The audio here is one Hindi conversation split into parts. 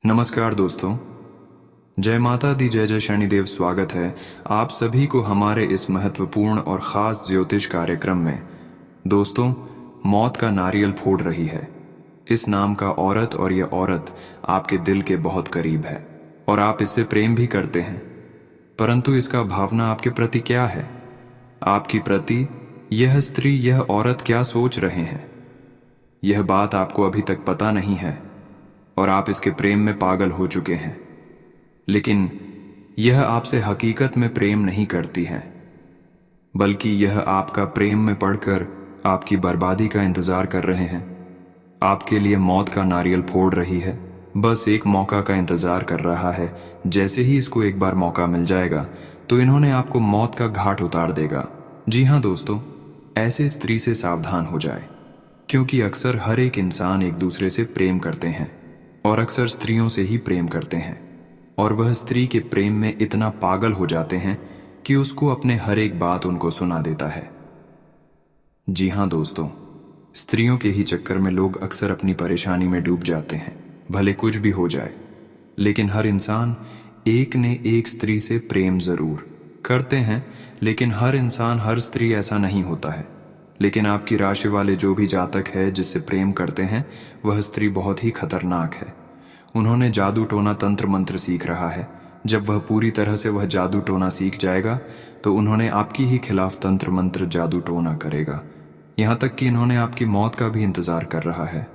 नमस्कार दोस्तों, जय माता दी, जय जय शनिदेव। स्वागत है आप सभी को हमारे इस महत्वपूर्ण और ख़ास ज्योतिष कार्यक्रम में। दोस्तों, मौत का नारियल फोड़ रही है इस नाम का औरत, और यह औरत आपके दिल के बहुत करीब है और आप इससे प्रेम भी करते हैं, परंतु इसका भावना आपके प्रति क्या है? आपकी प्रति यह स्त्री, यह औरत क्या सोच रहे हैं? यह बात आपको अभी तक पता नहीं है और आप इसके प्रेम में पागल हो चुके हैं, लेकिन यह आपसे हकीकत में प्रेम नहीं करती है, बल्कि यह आपका प्रेम में पड़कर आपकी बर्बादी का इंतजार कर रहे हैं। आपके लिए मौत का नारियल फोड़ रही है, बस एक मौका का इंतजार कर रहा है। जैसे ही इसको एक बार मौका मिल जाएगा तो इन्होंने आपको मौत का घाट उतार देगा। जी हाँ दोस्तों, ऐसे स्त्री से सावधान हो जाए, क्योंकि अक्सर हर एक इंसान एक दूसरे से प्रेम करते हैं और अक्सर स्त्रियों से ही प्रेम करते हैं, और वह स्त्री के प्रेम में इतना पागल हो जाते हैं कि उसको अपने हर एक बात उनको सुना देता है। जी हाँ दोस्तों, स्त्रियों के ही चक्कर में लोग अक्सर अपनी परेशानी में डूब जाते हैं। भले कुछ भी हो जाए, लेकिन हर इंसान एक ने एक स्त्री से प्रेम जरूर करते हैं, लेकिन हर इंसान, हर स्त्री ऐसा नहीं होता है। लेकिन आपकी राशि वाले जो भी जातक है जिससे प्रेम करते हैं, वह स्त्री बहुत ही खतरनाक है। उन्होंने जादू टोना तंत्र मंत्र सीख रहा है। जब वह पूरी तरह से वह जादू टोना सीख जाएगा तो उन्होंने आपकी ही खिलाफ तंत्र मंत्र जादू टोना करेगा। यहाँ तक कि इन्होंने आपकी मौत का भी इंतजार कर रहा है।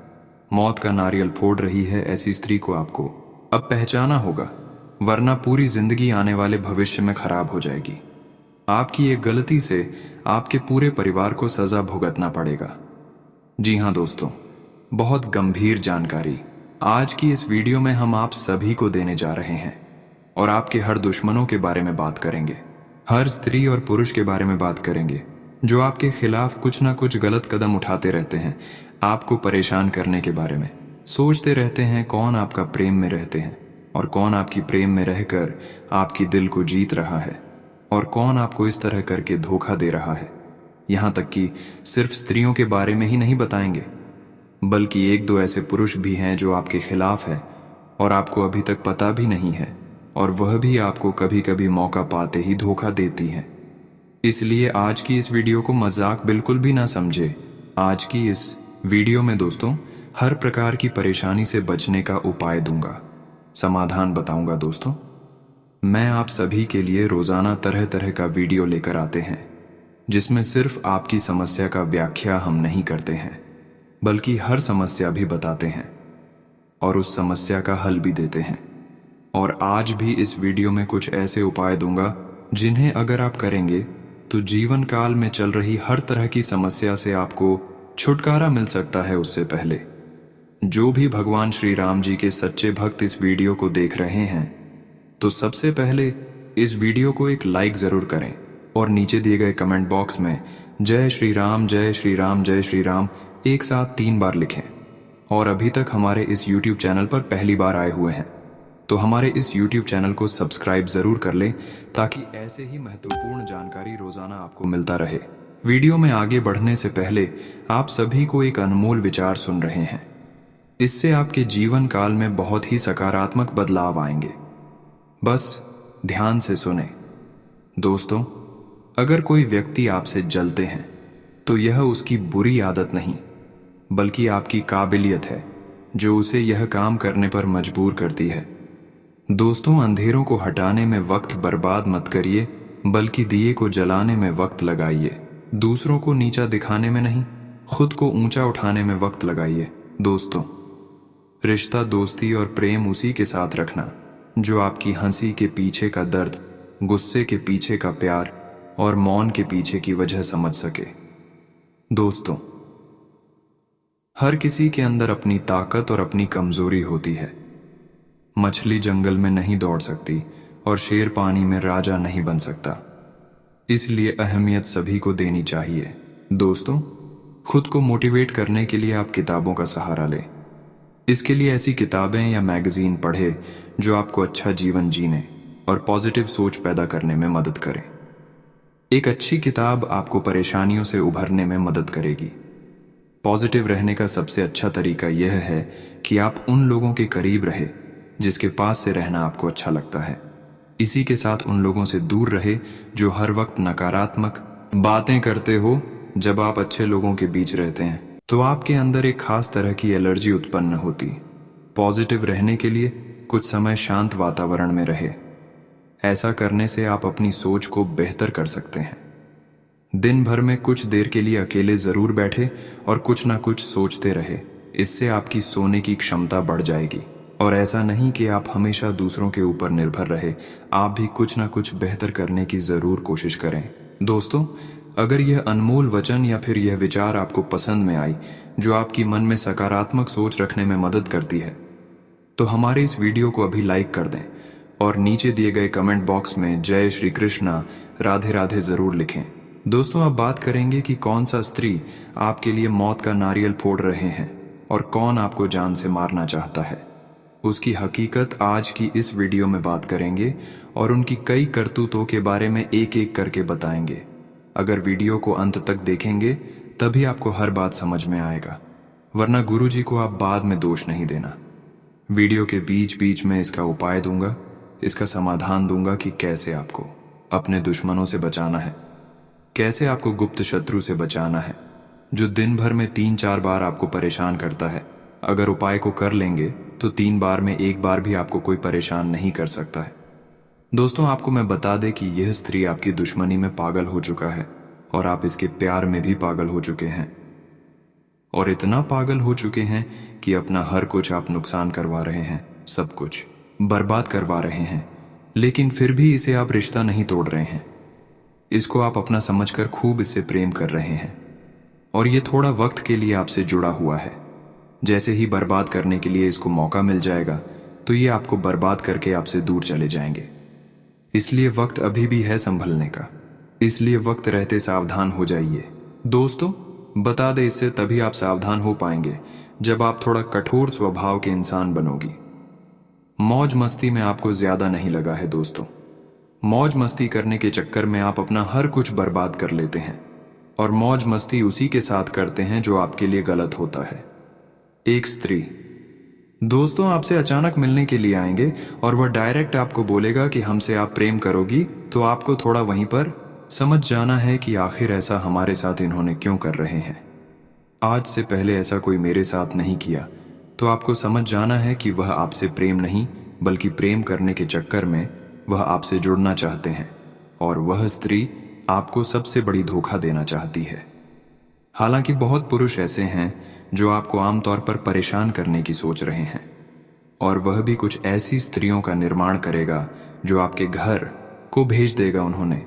मौत का नारियल फोड़ रही है ऐसी स्त्री को आपको अब पहचाना होगा, वरना पूरी जिंदगी आने वाले भविष्य में खराब हो जाएगी। आपकी एक गलती से आपके पूरे परिवार को सजा भुगतना पड़ेगा। जी हाँ दोस्तों, बहुत गंभीर जानकारी आज की इस वीडियो में हम आप सभी को देने जा रहे हैं, और आपके हर दुश्मनों के बारे में बात करेंगे, हर स्त्री और पुरुष के बारे में बात करेंगे जो आपके खिलाफ कुछ ना कुछ गलत कदम उठाते रहते हैं, आपको परेशान करने के बारे में सोचते रहते हैं। कौन आपका प्रेम में रहते हैं और कौन आपकी प्रेम में रहकर आपकी दिल को जीत रहा है, और कौन आपको इस तरह करके धोखा दे रहा है। यहाँ तक कि सिर्फ स्त्रियों के बारे में ही नहीं बताएंगे, बल्कि एक दो ऐसे पुरुष भी हैं जो आपके खिलाफ है और आपको अभी तक पता भी नहीं है, और वह भी आपको कभी कभी मौका पाते ही धोखा देती हैं। इसलिए आज की इस वीडियो को मजाक बिल्कुल भी ना समझे। आज की इस वीडियो में दोस्तों हर प्रकार की परेशानी से बचने का उपाय दूंगा, समाधान बताऊंगा। दोस्तों, मैं आप सभी के लिए रोजाना तरह तरह का वीडियो लेकर आते हैं, जिसमें सिर्फ आपकी समस्या का व्याख्या हम नहीं करते हैं, बल्कि हर समस्या भी बताते हैं और उस समस्या का हल भी देते हैं। और आज भी इस वीडियो में कुछ ऐसे उपाय दूंगा जिन्हें अगर आप करेंगे तो जीवन काल में चल रही हर तरह की समस्या से आपको छुटकारा मिल सकता है। उससे पहले जो भी भगवान श्री राम जी के सच्चे भक्त इस वीडियो को देख रहे हैं, तो सबसे पहले इस वीडियो को एक लाइक जरूर करें और नीचे दिए गए कमेंट बॉक्स में जय श्री राम, जय श्री राम, जय श्री राम एक साथ 3 बार लिखें। और अभी तक हमारे इस YouTube चैनल पर पहली बार आए हुए हैं तो हमारे इस YouTube चैनल को सब्सक्राइब जरूर कर लें, ताकि ऐसे ही महत्वपूर्ण जानकारी रोजाना आपको मिलता रहे। वीडियो में आगे बढ़ने से पहले आप सभी को एक अनमोल विचार सुन रहे हैं। इससे आपके जीवन काल में बहुत ही सकारात्मक बदलाव आएंगे। बस ध्यान से सुने। दोस्तों, अगर कोई व्यक्ति आपसे जलते हैं तो यह उसकी बुरी आदत नहीं, बल्कि आपकी काबिलियत है जो उसे यह काम करने पर मजबूर करती है। दोस्तों, अंधेरों को हटाने में वक्त बर्बाद मत करिए, बल्कि दिए को जलाने में वक्त लगाइए। दूसरों को नीचा दिखाने में नहीं, खुद को ऊंचा उठाने में वक्त लगाइए। दोस्तों, रिश्ता, दोस्ती और प्रेम उसी के साथ रखना जो आपकी हंसी के पीछे का दर्द, गुस्से के पीछे का प्यार और मौन के पीछे की वजह समझ सके। दोस्तों, हर किसी के अंदर अपनी ताकत और अपनी कमजोरी होती है। मछली जंगल में नहीं दौड़ सकती और शेर पानी में राजा नहीं बन सकता, इसलिए अहमियत सभी को देनी चाहिए। दोस्तों, खुद को मोटिवेट करने के लिए आप किताबों का सहारा लें। इसके लिए ऐसी किताबें या मैगजीन पढ़े जो आपको अच्छा जीवन जीने और पॉजिटिव सोच पैदा करने में मदद करें। एक अच्छी किताब आपको परेशानियों से उभरने में मदद करेगी। पॉजिटिव रहने का सबसे अच्छा तरीका यह है कि आप उन लोगों के करीब रहे जिसके पास से रहना आपको अच्छा लगता है। इसी के साथ उन लोगों से दूर रहे जो हर वक्त नकारात्मक बातें करते हो। जब आप अच्छे लोगों के बीच रहते हैं तो आपके अंदर एक खास तरह की एलर्जी उत्पन्न होती। पॉजिटिव रहने के लिए कुछ समय शांत वातावरण में रहे। ऐसा करने से आप अपनी सोच को बेहतर कर सकते हैं। दिन भर में कुछ देर के लिए अकेले जरूर बैठे और कुछ ना कुछ सोचते रहे। इससे आपकी सोने की क्षमता बढ़ जाएगी। और ऐसा नहीं कि आप हमेशा दूसरों के ऊपर निर्भर रहे, आप भी कुछ ना कुछ बेहतर करने की जरूर कोशिश करें। दोस्तों, अगर यह अनमोल वचन या फिर यह विचार आपको पसंद में आई, जो आपकी मन में सकारात्मक सोच रखने में मदद करती है, तो हमारे इस वीडियो को अभी लाइक कर दें और नीचे दिए गए कमेंट बॉक्स में जय श्री कृष्णा, राधे राधे जरूर लिखें। दोस्तों, अब बात करेंगे कि कौन सा स्त्री आपके लिए मौत का नारियल फोड़ रहे हैं और कौन आपको जान से मारना चाहता है। उसकी हकीकत आज की इस वीडियो में बात करेंगे और उनकी कई करतूतों के बारे में एक एक करके बताएंगे। अगर वीडियो को अंत तक देखेंगे तभी आपको हर बात समझ में आएगा, वरना गुरुजी को आप बाद में दोष नहीं देना। वीडियो के बीच बीच में इसका उपाय दूंगा, इसका समाधान दूंगा कि कैसे आपको अपने दुश्मनों से बचाना है, कैसे आपको गुप्त शत्रु से बचाना है जो दिन भर में 3-4 बार आपको परेशान करता है। अगर उपाय को कर लेंगे तो 3 बार में 1 बार भी आपको कोई परेशान नहीं कर सकता है। दोस्तों, आपको मैं बता दें कि यह स्त्री आपकी दुश्मनी में पागल हो चुका है और आप इसके प्यार में भी पागल हो चुके हैं। और इतना पागल हो चुके हैं कि अपना हर कुछ आप नुकसान करवा रहे हैं, सब कुछ बर्बाद करवा रहे हैं, लेकिन फिर भी इसे आप रिश्ता नहीं तोड़ रहे हैं। इसको आप अपना समझकर खूब इससे प्रेम कर रहे हैं और ये थोड़ा वक्त के लिए आपसे जुड़ा हुआ है। जैसे ही बर्बाद करने के लिए इसको मौका मिल जाएगा तो ये आपको बर्बाद करके आपसे दूर चले जाएंगे। इसलिए वक्त अभी भी है संभलने का, इसलिए वक्त रहते सावधान हो जाइए। दोस्तों, बता दे, इससे तभी आप सावधान हो पाएंगे जब आप थोड़ा कठोर स्वभाव के इंसान बनोगी। मौज मस्ती में आपको ज्यादा नहीं लगा है दोस्तों। मौज मस्ती करने के चक्कर में आप अपना हर कुछ बर्बाद कर लेते हैं और मौज मस्ती उसी के साथ करते हैं जो आपके लिए गलत होता है। एक स्त्री दोस्तों आपसे अचानक मिलने के लिए आएंगे और वह डायरेक्ट आपको बोलेगा कि हमसे आप प्रेम करोगी, तो आपको थोड़ा वहीं पर समझ जाना है कि आखिर ऐसा हमारे साथ इन्होंने क्यों कर रहे हैं। आज से पहले ऐसा कोई मेरे साथ नहीं किया, तो आपको समझ जाना है कि वह आपसे प्रेम नहीं बल्कि प्रेम करने के चक्कर में वह आपसे जुड़ना चाहते हैं और वह स्त्री आपको सबसे बड़ी धोखा देना चाहती है। हालांकि बहुत पुरुष ऐसे हैं जो आपको आमतौर पर परेशान करने की सोच रहे हैं और वह भी कुछ ऐसी स्त्रियों का निर्माण करेगा जो आपके घर को भेज देगा। उन्होंने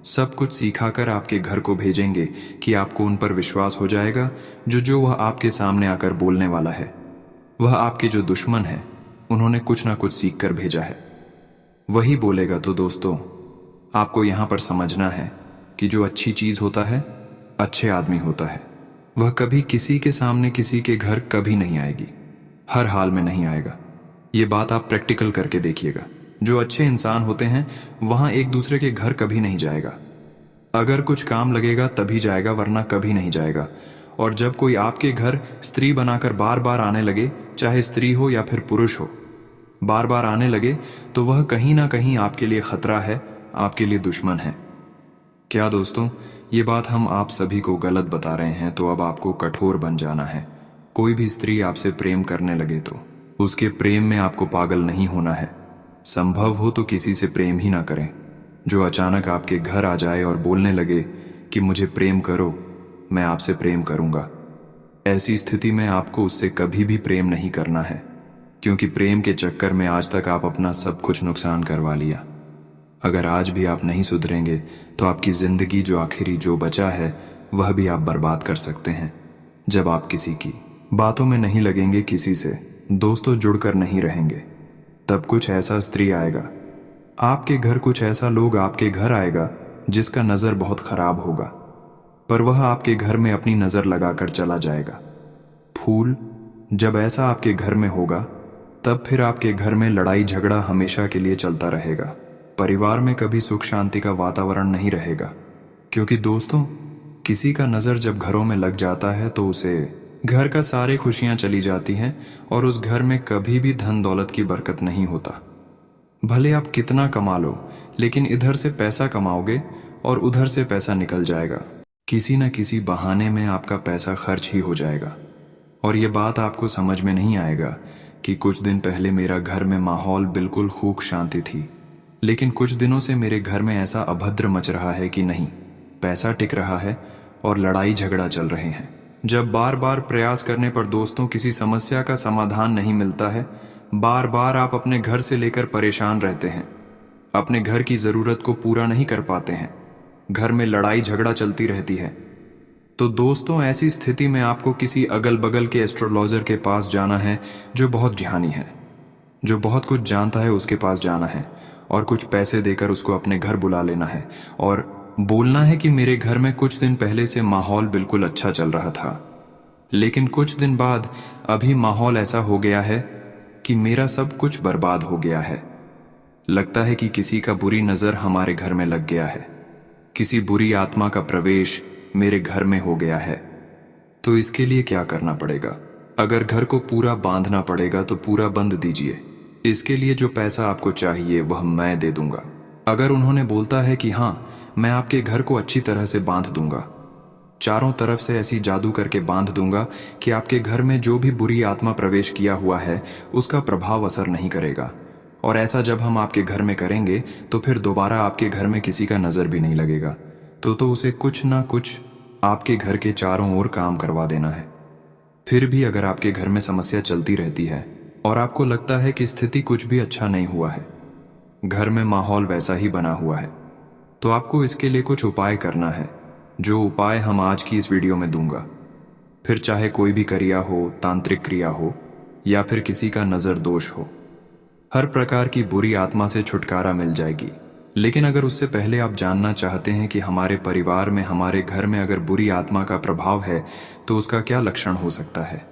सब कुछ सिखाकर आपके घर को भेजेंगे कि आपको उन पर विश्वास हो जाएगा। जो वह आपके सामने आकर बोलने वाला है, वह आपके जो दुश्मन है, उन्होंने कुछ ना कुछ सीख कर भेजा है, वही बोलेगा। तो दोस्तों, आपको यहां पर समझना है कि जो अच्छी चीज होता है, अच्छे आदमी होता है, वह कभी किसी के सामने किसी के घर कभी नहीं आएगी, हर हाल में नहीं आएगा। ये बात आप प्रैक्टिकल करके देखिएगा। जो अच्छे इंसान होते हैं वहां एक दूसरे के घर कभी नहीं जाएगा। अगर कुछ काम लगेगा तभी जाएगा, वरना कभी नहीं जाएगा। और जब कोई आपके घर स्त्री बनाकर बार बार आने लगे, चाहे स्त्री हो या फिर पुरुष हो, बार बार आने लगे, तो वह कहीं ना कहीं आपके लिए खतरा है, आपके लिए दुश्मन है। क्या दोस्तों, ये बात हम आप सभी को गलत बता रहे हैं? तो अब आपको कठोर बन जाना है। कोई भी स्त्री आपसे प्रेम करने लगे तो उसके प्रेम में आपको पागल नहीं होना है। संभव हो तो किसी से प्रेम ही ना करें। जो अचानक आपके घर आ जाए और बोलने लगे कि मुझे प्रेम करो, मैं आपसे प्रेम करूंगा, ऐसी स्थिति में आपको उससे कभी भी प्रेम नहीं करना है, क्योंकि प्रेम के चक्कर में आज तक आप अपना सब कुछ नुकसान करवा लिया। अगर आज भी आप नहीं सुधरेंगे तो आपकी जिंदगी जो आखिरी जो बचा है वह भी आप बर्बाद कर सकते हैं। जब आप किसी की बातों में नहीं लगेंगे, किसी से दोस्तों जुड़कर नहीं रहेंगे, तब कुछ ऐसा स्त्री आएगा आपके घर, कुछ ऐसा लोग आपके घर आएगा जिसका नजर बहुत खराब होगा, पर वह आपके घर में अपनी नजर लगाकर चला जाएगा। फूल जब ऐसा आपके घर में होगा तब फिर आपके घर में लड़ाई झगड़ा हमेशा के लिए चलता रहेगा। परिवार में कभी सुख शांति का वातावरण नहीं रहेगा, क्योंकि दोस्तों किसी का नजर जब घरों में लग जाता है तो उसे घर का सारे खुशियां चली जाती हैं और उस घर में कभी भी धन दौलत की बरकत नहीं होता। भले आप कितना कमा लो, लेकिन इधर से पैसा कमाओगे और उधर से पैसा निकल जाएगा। किसी न किसी बहाने में आपका पैसा खर्च ही हो जाएगा। और ये बात आपको समझ में नहीं आएगा कि कुछ दिन पहले मेरा घर में माहौल बिल्कुल खूब शांति थी, लेकिन कुछ दिनों से मेरे घर में ऐसा अभद्र मच रहा है कि नहीं, पैसा टिक रहा है और लड़ाई झगड़ा चल रहे हैं। जब बार बार प्रयास करने पर दोस्तों किसी समस्या का समाधान नहीं मिलता है, बार बार आप अपने घर से लेकर परेशान रहते हैं, अपने घर की जरूरत को पूरा नहीं कर पाते हैं, घर में लड़ाई झगड़ा चलती रहती है, तो दोस्तों ऐसी स्थिति में आपको किसी अगल बगल के एस्ट्रोलॉजर के पास जाना है जो बहुत ज्ञानी है, जो बहुत कुछ जानता है, उसके पास जाना है और कुछ पैसे देकर उसको अपने घर बुला लेना है और बोलना है कि मेरे घर में कुछ दिन पहले से माहौल बिल्कुल अच्छा चल रहा था, लेकिन कुछ दिन बाद अभी माहौल ऐसा हो गया है कि मेरा सब कुछ बर्बाद हो गया है। लगता है कि किसी का बुरी नजर हमारे घर में लग गया है, किसी बुरी आत्मा का प्रवेश मेरे घर में हो गया है। तो इसके लिए क्या करना पड़ेगा? अगर घर को पूरा बांधना पड़ेगा तो पूरा बंद दीजिए। इसके लिए जो पैसा आपको चाहिए वह मैं दे दूंगा। अगर उन्होंने बोलता है कि हाँ, मैं आपके घर को अच्छी तरह से बांध दूंगा, चारों तरफ से ऐसी जादू करके बांध दूंगा कि आपके घर में जो भी बुरी आत्मा प्रवेश किया हुआ है उसका प्रभाव असर नहीं करेगा। और ऐसा जब हम आपके घर में करेंगे तो फिर दोबारा आपके घर में किसी का नजर भी नहीं लगेगा। तो उसे कुछ ना कुछ आपके घर के चारों ओर काम करवा देना है। फिर भी अगर आपके घर में समस्या चलती रहती है और आपको लगता है कि स्थिति कुछ भी अच्छा नहीं हुआ है, घर में माहौल वैसा ही बना हुआ है, तो आपको इसके लिए कुछ उपाय करना है, जो उपाय हम आज की इस वीडियो में दूंगा। फिर चाहे कोई भी क्रिया हो, तांत्रिक क्रिया हो या फिर किसी का नजर दोष हो, हर प्रकार की बुरी आत्मा से छुटकारा मिल जाएगी। लेकिन अगर उससे पहले आप जानना चाहते हैं कि हमारे परिवार में, हमारे घर में अगर बुरी आत्मा का प्रभाव है तो उसका क्या लक्षण हो सकता है,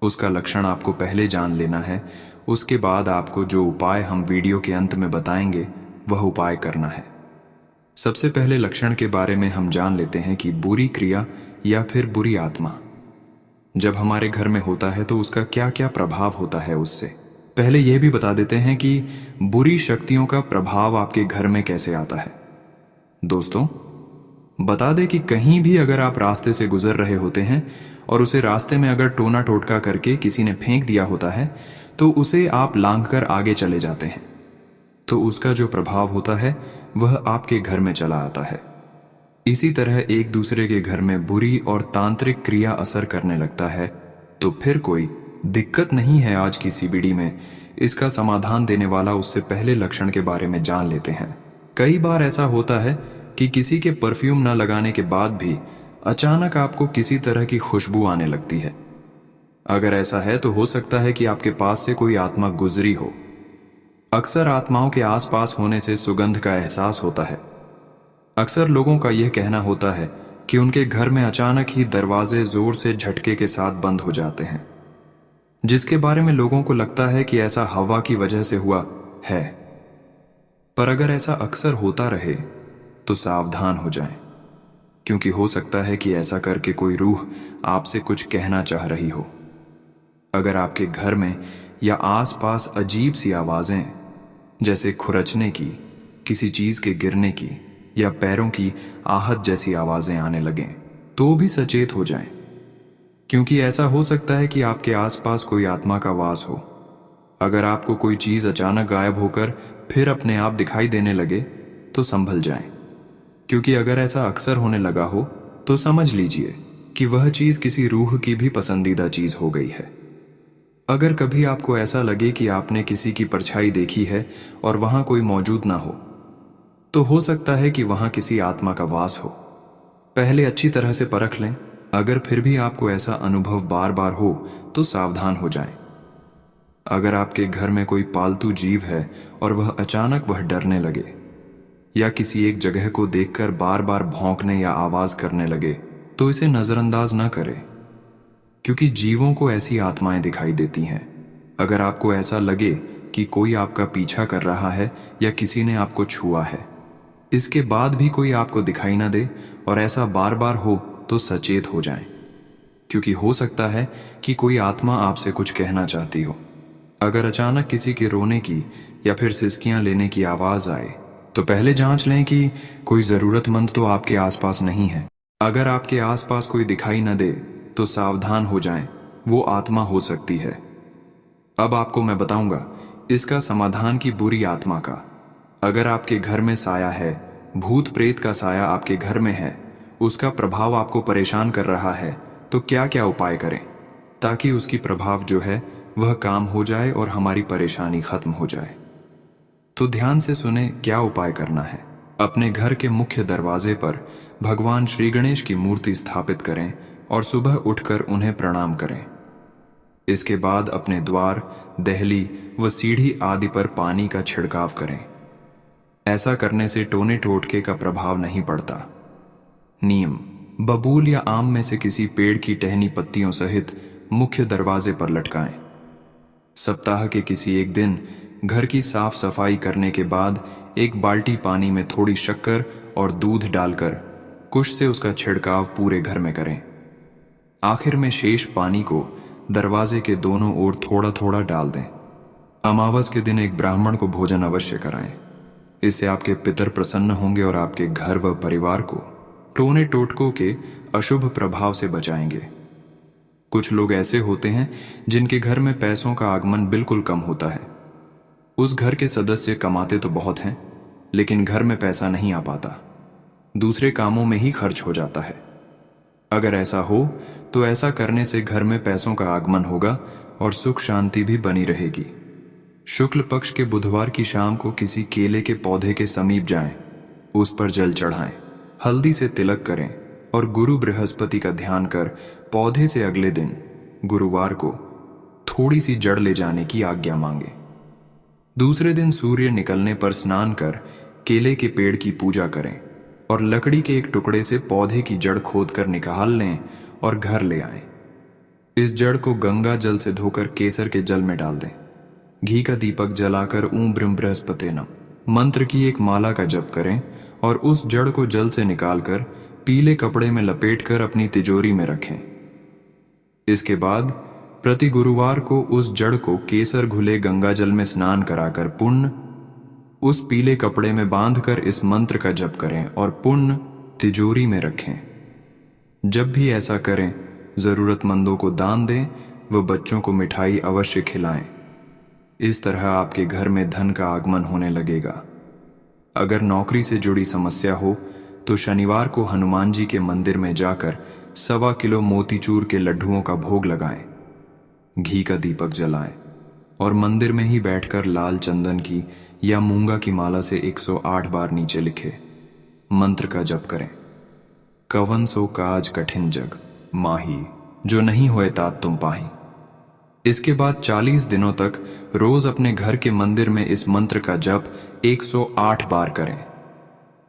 उसका लक्षण आपको पहले जान लेना है। उसके बाद आपको जो उपाय हम वीडियो के अंत में बताएंगे वह उपाय करना है। सबसे पहले लक्षण के बारे में हम जान लेते हैं कि बुरी क्रिया या फिर बुरी आत्मा जब हमारे घर में होता है तो उसका क्या क्या प्रभाव होता है। उससे पहले यह भी बता देते हैं कि बुरी शक्तियों का प्रभाव आपके घर में कैसे आता है। दोस्तों, बता दें कि कहीं भी अगर आप रास्ते से गुजर रहे होते हैं और उसे रास्ते में अगर टोना टोटका करके किसी ने फेंक दिया होता है तो उसे आप लांघकर आगे चले जाते हैं, तो उसका जो प्रभाव होता है वह आपके घर में चला आता है। इसी तरह एक दूसरे के घर में बुरी और तांत्रिक क्रिया असर करने लगता है तो फिर कोई दिक्कत नहीं है। आज की सीबीडी में इसका समाधान देने वाला उससे पहले लक्षण के बारे में जान लेते हैं। कई बार ऐसा होता है कि किसी के परफ्यूम न लगाने के बाद भी अचानक आपको किसी तरह की खुशबू आने लगती है। अगर ऐसा है तो हो सकता है कि आपके पास से कोई आत्मा गुजरी हो। अक्सर आत्माओं के आसपास होने से सुगंध का एहसास होता है। अक्सर लोगों का यह कहना होता है कि उनके घर में अचानक ही दरवाजे जोर से झटके के साथ बंद हो जाते हैं, जिसके बारे में लोगों को लगता है कि ऐसा हवा की वजह से हुआ है। पर अगर ऐसा अक्सर होता रहे तो सावधान हो जाएं, क्योंकि हो सकता है कि ऐसा करके कोई रूह आपसे कुछ कहना चाह रही हो। अगर आपके घर में या आसपास अजीब सी आवाजें जैसे खुरचने की, किसी चीज के गिरने की या पैरों की आहट जैसी आवाजें आने लगें तो भी सचेत हो जाएं, क्योंकि ऐसा हो सकता है कि आपके आसपास कोई आत्मा का वास हो। अगर आपको कोई चीज अचानक गायब होकर फिर अपने आप दिखाई देने लगे तो संभल जाएं, क्योंकि अगर ऐसा अक्सर होने लगा हो तो समझ लीजिए कि वह चीज किसी रूह की भी पसंदीदा चीज हो गई है। अगर कभी आपको ऐसा लगे कि आपने किसी की परछाई देखी है और वहां कोई मौजूद ना हो, तो हो सकता है कि वहां किसी आत्मा का वास हो। पहले अच्छी तरह से परख लें। अगर फिर भी आपको ऐसा अनुभव बार बार हो तो सावधान हो जाएं। अगर आपके घर में कोई पालतू जीव है और वह अचानक डरने लगे या किसी एक जगह को देखकर बार बार भौंकने या आवाज करने लगे तो इसे नजरअंदाज न करें, क्योंकि जीवों को ऐसी आत्माएं दिखाई देती हैं। अगर आपको ऐसा लगे कि कोई आपका पीछा कर रहा है या किसी ने आपको छुआ है, इसके बाद भी कोई आपको दिखाई ना दे और ऐसा बार बार हो तो सचेत हो जाएं, क्योंकि हो सकता है कि कोई आत्मा आपसे कुछ कहना चाहती हो। अगर अचानक किसी के रोने की या फिर सिसकियां लेने की आवाज आए तो पहले जांच लें कि कोई जरूरतमंद तो आपके आसपास नहीं है। अगर आपके आसपास कोई दिखाई न दे तो सावधान हो जाएं, वो आत्मा हो सकती है। अब आपको मैं बताऊंगा इसका समाधान की बुरी आत्मा का। अगर आपके घर में साया है, भूत प्रेत का साया आपके घर में है, उसका प्रभाव आपको परेशान कर रहा है, तो क्या क्या उपाय करें ताकि उसकी प्रभाव जो है वह काम हो जाए और हमारी परेशानी खत्म हो जाए। तो ध्यान से सुने क्या उपाय करना है। अपने घर के मुख्य दरवाजे पर भगवान श्री गणेश की मूर्ति स्थापित करें और सुबह उठकर उन्हें प्रणाम करें। इसके बाद अपने द्वार, दहली व सीढ़ी आदि पर पानी का छिड़काव करें। ऐसा करने से टोने टोटके का प्रभाव नहीं पड़ता। नियम: बबूल या आम में से किसी पेड़ की टहनी पत्तियों सहित मुख्य दरवाजे पर लटकाएं। सप्ताह के किसी एक दिन घर की साफ सफाई करने के बाद एक बाल्टी पानी में थोड़ी शक्कर और दूध डालकर कुश से उसका छिड़काव पूरे घर में करें। आखिर में शेष पानी को दरवाजे के दोनों ओर थोड़ा थोड़ा डाल दें। अमावस के दिन एक ब्राह्मण को भोजन अवश्य कराएं। इससे आपके पितर प्रसन्न होंगे और आपके घर व परिवार को टोने टोटकों के अशुभ प्रभाव से बचाएंगे। कुछ लोग ऐसे होते हैं जिनके घर में पैसों का आगमन बिल्कुल कम होता है। उस घर के सदस्य कमाते तो बहुत हैं, लेकिन घर में पैसा नहीं आ पाता, दूसरे कामों में ही खर्च हो जाता है। अगर ऐसा हो तो ऐसा करने से घर में पैसों का आगमन होगा और सुख शांति भी बनी रहेगी। शुक्ल पक्ष के बुधवार की शाम को किसी केले के पौधे के समीप जाएं, उस पर जल चढ़ाएं, हल्दी से तिलक करें और गुरु बृहस्पति का ध्यान कर पौधे से अगले दिन गुरुवार को थोड़ी सी जड़ ले जाने की आज्ञा मांगे। दूसरे दिन सूर्य निकलने पर स्नान कर केले के पेड़ की पूजा करें और लकड़ी के एक टुकड़े से पौधे की जड़ खोदकर निकाल लें और घर ले आएं। इस जड़ को गंगा जल से धोकर केसर के जल में डाल दें। घी का दीपक जलाकर ऊं ब्रह्म बृहस्पतिनम मंत्र की एक माला का जप करें और उस जड़ को जल से निकालकर पीले कपड़े में लपेटकर अपनी तिजोरी में रखें। इसके बाद प्रति गुरुवार को उस जड़ को केसर घुले गंगा जल में स्नान कराकर पुण्य उस पीले कपड़े में बांधकर इस मंत्र का जप करें और पुण्य तिजोरी में रखें। जब भी ऐसा करें, जरूरतमंदों को दान दें व बच्चों को मिठाई अवश्य खिलाएं। इस तरह आपके घर में धन का आगमन होने लगेगा। अगर नौकरी से जुड़ी समस्या हो तो शनिवार को हनुमान जी के मंदिर में जाकर 1.25 किलो मोतीचूर के लड्डुओं का भोग लगाएं, घी का दीपक जलाएं और मंदिर में ही बैठकर लाल चंदन की या मूंगा की माला से 108 बार नीचे लिखे मंत्र का जप करें। कवन सो काज कठिन जग माही, जो नहीं होए तात तुम पाही। इसके बाद 40 दिनों तक रोज अपने घर के मंदिर में इस मंत्र का जप 108 बार करें।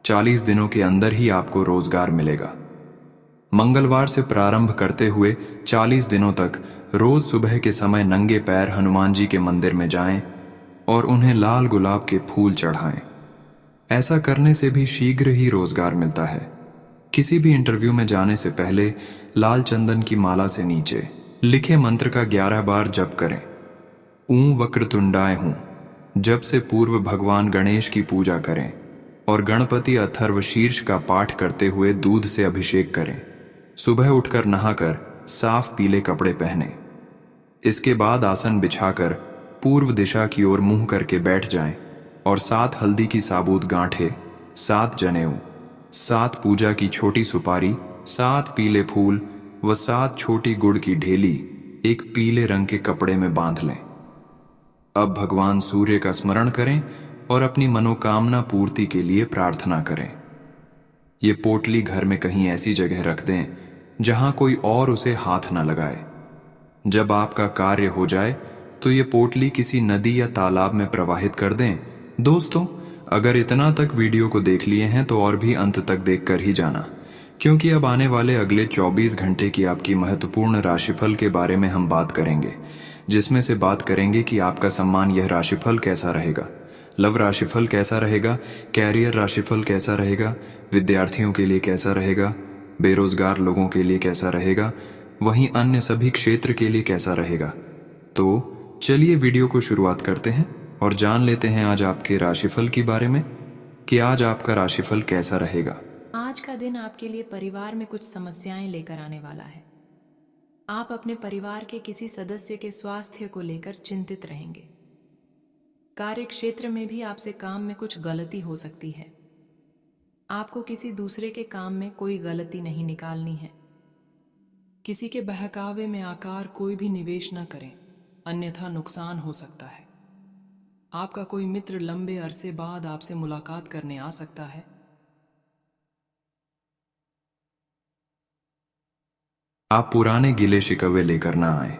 40 दिनों के अंदर ही आपको रोजगार मिलेगा। मंगलवार से प्रारंभ करते हुए 40 दिनों तक रोज सुबह के समय नंगे पैर हनुमान जी के मंदिर में जाएं और उन्हें लाल गुलाब के फूल चढ़ाएं। ऐसा करने से भी शीघ्र ही रोजगार मिलता है। किसी भी इंटरव्यू में जाने से पहले लाल चंदन की माला से नीचे लिखे मंत्र का 11 बार जप करें। ऊं वक्रतुंडाय हूं जप से पूर्व भगवान गणेश की पूजा करें और गणपति अथर्व शीर्ष का पाठ करते हुए दूध से अभिषेक करें। सुबह उठकर नहाकर साफ पीले कपड़े पहने। इसके बाद आसन बिछाकर पूर्व दिशा की ओर मुंह करके बैठ जाएं और 7 हल्दी की साबुत गांठे, 7 जनेऊ, 7 पूजा की छोटी सुपारी, 7 पीले फूल व 7 छोटी गुड़ की ढेली एक पीले रंग के कपड़े में बांध लें। अब भगवान सूर्य का स्मरण करें और अपनी मनोकामना पूर्ति के लिए प्रार्थना करें। ये पोटली घर में कहीं ऐसी जगह रख दें जहां कोई और उसे हाथ न लगाए। जब आपका कार्य हो जाए तो ये पोटली किसी नदी या तालाब में प्रवाहित कर दें। दोस्तों, अगर इतना तक वीडियो को देख लिए हैं तो और भी अंत तक देखकर ही जाना, क्योंकि अब आने वाले अगले 24 घंटे की आपकी महत्वपूर्ण राशिफल के बारे में हम बात करेंगे, जिसमें से बात करेंगे कि आपका सम्मान यह राशिफल कैसा रहेगा, लव राशिफल कैसा रहेगा, कैरियर राशिफल कैसा रहेगा, विद्यार्थियों के लिए कैसा रहेगा, बेरोजगार लोगों के लिए कैसा रहेगा, वहीं अन्य सभी क्षेत्र के लिए कैसा रहेगा। तो चलिए वीडियो को शुरुआत करते हैं और जान लेते हैं आज आपके राशिफल के बारे में कि आज आपका राशिफल कैसा रहेगा। आज का दिन आपके लिए परिवार में कुछ समस्याएं लेकर आने वाला है। आप अपने परिवार के किसी सदस्य के स्वास्थ्य को लेकर चिंतित रहेंगे। कार्य क्षेत्र में भी आपसे काम में कुछ गलती हो सकती है। आपको किसी दूसरे के काम में कोई गलती नहीं निकालनी है। किसी के बहकावे में आकर कोई भी निवेश न करें, अन्यथा नुकसान हो सकता है। आपका कोई मित्र लंबे अरसे बाद आपसे मुलाकात करने आ सकता है। आप पुराने गिले शिकवे लेकर ना आए।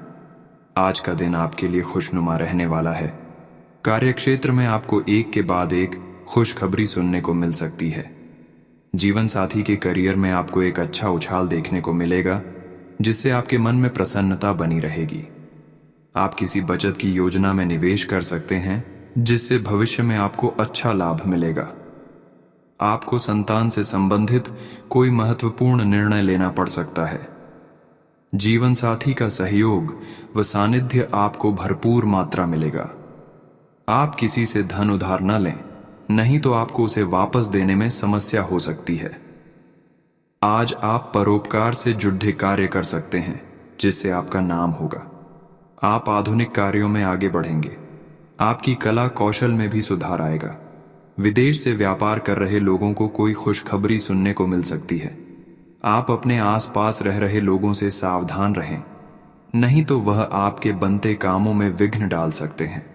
आज का दिन आपके लिए खुशनुमा रहने वाला है। कार्यक्षेत्र में आपको एक के बाद एक खुशखबरी सुनने को मिल सकती है। जीवन साथी के करियर में आपको एक अच्छा उछाल देखने को मिलेगा, जिससे आपके मन में प्रसन्नता बनी रहेगी। आप किसी बचत की योजना में निवेश कर सकते हैं, जिससे भविष्य में आपको अच्छा लाभ मिलेगा। आपको संतान से संबंधित कोई महत्वपूर्ण निर्णय लेना पड़ सकता है। जीवन साथी का सहयोग व सानिध्य आपको भरपूर मात्रा मिलेगा। आप किसी से धन उधार न लें, नहीं तो आपको उसे वापस देने में समस्या हो सकती है। आज आप परोपकार से जुड़े कार्य कर सकते हैं, जिससे आपका नाम होगा। आप आधुनिक कार्यों में आगे बढ़ेंगे। आपकी कला कौशल में भी सुधार आएगा। विदेश से व्यापार कर रहे लोगों को कोई खुशखबरी सुनने को मिल सकती है। आप अपने आसपास रह रहे लोगों से सावधान रहें, नहीं तो वह आपके बनते कामों में विघ्न डाल सकते हैं।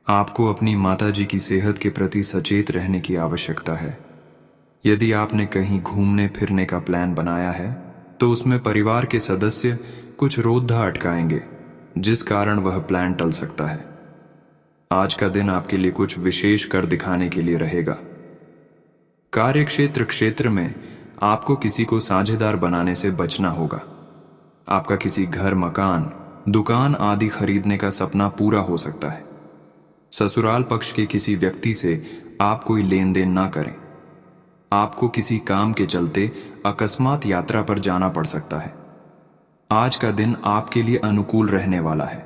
आपको अपनी माताजी की सेहत के प्रति सचेत रहने की आवश्यकता है। यदि आपने कहीं घूमने फिरने का प्लान बनाया है, तो उसमें परिवार के सदस्य कुछ रोकथा अटकाएंगे, जिस कारण वह प्लान टल सकता है। आज का दिन आपके लिए कुछ विशेष कर दिखाने के लिए रहेगा। क्षेत्र में आपको किसी को साझेदार बनाने से बचना होगा। आपका किसी घर, मकान, दुकान आदि खरीदने का सपना पूरा हो सकता है। ससुराल पक्ष के किसी व्यक्ति से आप कोई लेन देन ना करें। आपको किसी काम के चलते अकस्मात यात्रा पर जाना पड़ सकता है। आज का दिन आपके लिए अनुकूल रहने वाला है।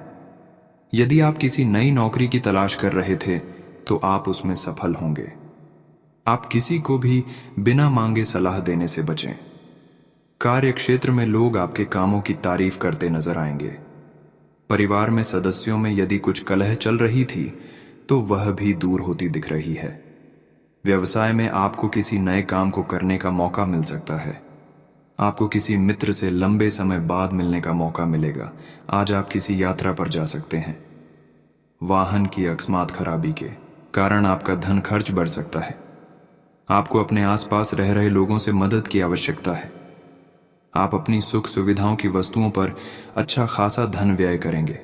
यदि आप किसी नई नौकरी की तलाश कर रहे थे, तो आप उसमें सफल होंगे। आप किसी को भी बिना मांगे सलाह देने से बचें। कार्यक्षेत्र में लोग आपके कामों की तारीफ करते नजर आएंगे। परिवार में सदस्यों में यदि कुछ कलह चल रही थी, तो वह भी दूर होती दिख रही है। व्यवसाय में आपको किसी नए काम को करने का मौका मिल सकता है। आपको किसी मित्र से लंबे समय बाद मिलने का मौका मिलेगा। आज आप किसी यात्रा पर जा सकते हैं। वाहन की अकस्मात खराबी के कारण आपका धन खर्च बढ़ सकता है। आपको अपने आसपास रह रहे लोगों से मदद की आवश्यकता है। आप अपनी सुख सुविधाओं की वस्तुओं पर अच्छा खासा धन व्यय करेंगे।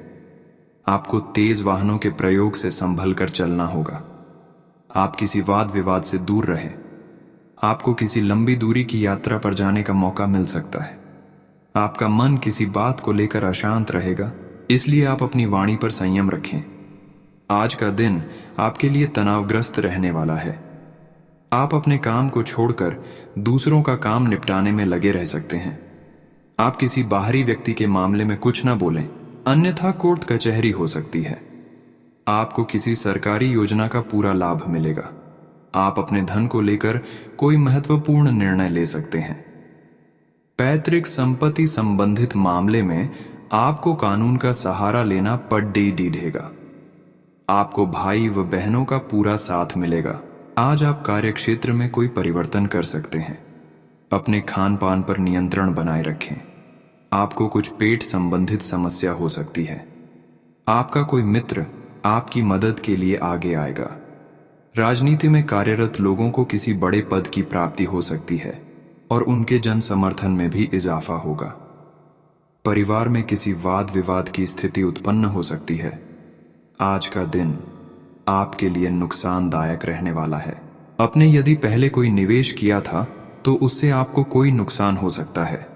आपको तेज वाहनों के प्रयोग से संभल कर चलना होगा। आप किसी वाद विवाद से दूर रहें। आपको किसी लंबी दूरी की यात्रा पर जाने का मौका मिल सकता है। आपका मन किसी बात को लेकर अशांत रहेगा, इसलिए आप अपनी वाणी पर संयम रखें। आज का दिन आपके लिए तनावग्रस्त रहने वाला है। आप अपने काम को छोड़कर दूसरों का काम निपटाने में लगे रह सकते हैं। आप किसी बाहरी व्यक्ति के मामले में कुछ न बोलें, अन्यथा कोर्ट कचहरी हो सकती है। आपको किसी सरकारी योजना का पूरा लाभ मिलेगा। आप अपने धन को लेकर कोई महत्वपूर्ण निर्णय ले सकते हैं। पैतृक संपत्ति संबंधित मामले में आपको कानून का सहारा लेना पड़ेगा। आपको भाई व बहनों का पूरा साथ मिलेगा। आज आप कार्यक्षेत्र में कोई परिवर्तन कर सकते हैं। अपने खान पान पर नियंत्रण बनाए रखें। आपको कुछ पेट संबंधित समस्या हो सकती है। आपका कोई मित्र आपकी मदद के लिए आगे आएगा। राजनीति में कार्यरत लोगों को किसी बड़े पद की प्राप्ति हो सकती है और उनके जन समर्थन में भी इजाफा होगा। परिवार में किसी वाद विवाद की स्थिति उत्पन्न हो सकती है। आज का दिन आपके लिए नुकसानदायक रहने वाला है। आपने यदि पहले कोई निवेश किया था, तो उससे आपको कोई नुकसान हो सकता है।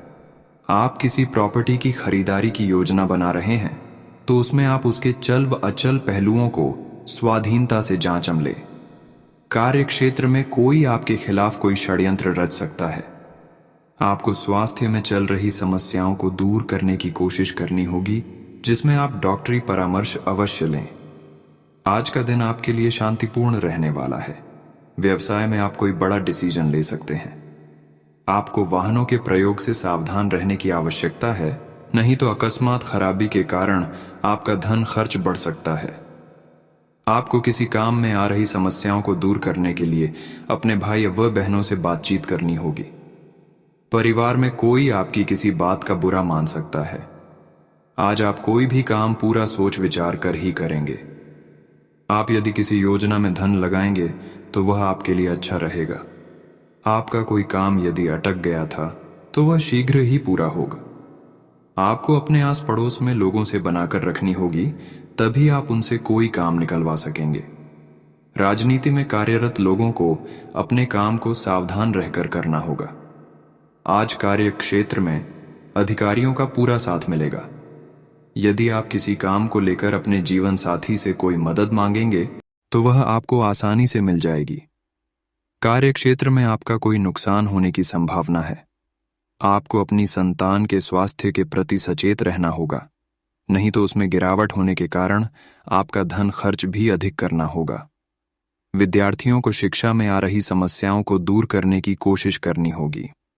आप किसी प्रॉपर्टी की खरीदारी की योजना बना रहे हैं, तो उसमें आप उसके चल व अचल पहलुओं को स्वाधीनता से जांच लें। कार्य क्षेत्र में कोई आपके खिलाफ कोई षड्यंत्र रच सकता है। आपको स्वास्थ्य में चल रही समस्याओं को दूर करने की कोशिश करनी होगी, जिसमें आप डॉक्टरी परामर्श अवश्य लें। आज का दिन आपके लिए शांतिपूर्ण रहने वाला है। व्यवसाय में आप कोई बड़ा डिसीजन ले सकते हैं। आपको वाहनों के प्रयोग से सावधान रहने की आवश्यकता है, नहीं तो अकस्मात खराबी के कारण आपका धन खर्च बढ़ सकता है। आपको किसी काम में आ रही समस्याओं को दूर करने के लिए अपने भाई व बहनों से बातचीत करनी होगी। परिवार में कोई आपकी किसी बात का बुरा मान सकता है। आज आप कोई भी काम पूरा सोच विचार कर ही करेंगे। आप यदि किसी योजना में धन लगाएंगे तो वह आपके लिए अच्छा रहेगा। आपका कोई काम यदि अटक गया था तो वह शीघ्र ही पूरा होगा। आपको अपने आस पड़ोस में लोगों से बनाकर रखनी होगी, तभी आप उनसे कोई काम निकलवा सकेंगे। राजनीति में कार्यरत लोगों को अपने काम को सावधान रहकर करना होगा। आज कार्य क्षेत्र में अधिकारियों का पूरा साथ मिलेगा। यदि आप किसी काम को लेकर अपने जीवन साथी से कोई मदद मांगेंगे तो वह आपको आसानी से मिल जाएगी। कार्य क्षेत्र में आपका कोई नुकसान होने की संभावना है। आपको अपनी संतान के स्वास्थ्य के प्रति सचेत रहना होगा, नहीं तो उसमें गिरावट होने के कारण आपका धन खर्च भी अधिक करना होगा। विद्यार्थियों को शिक्षा में आ रही समस्याओं को दूर करने की कोशिश करनी होगी।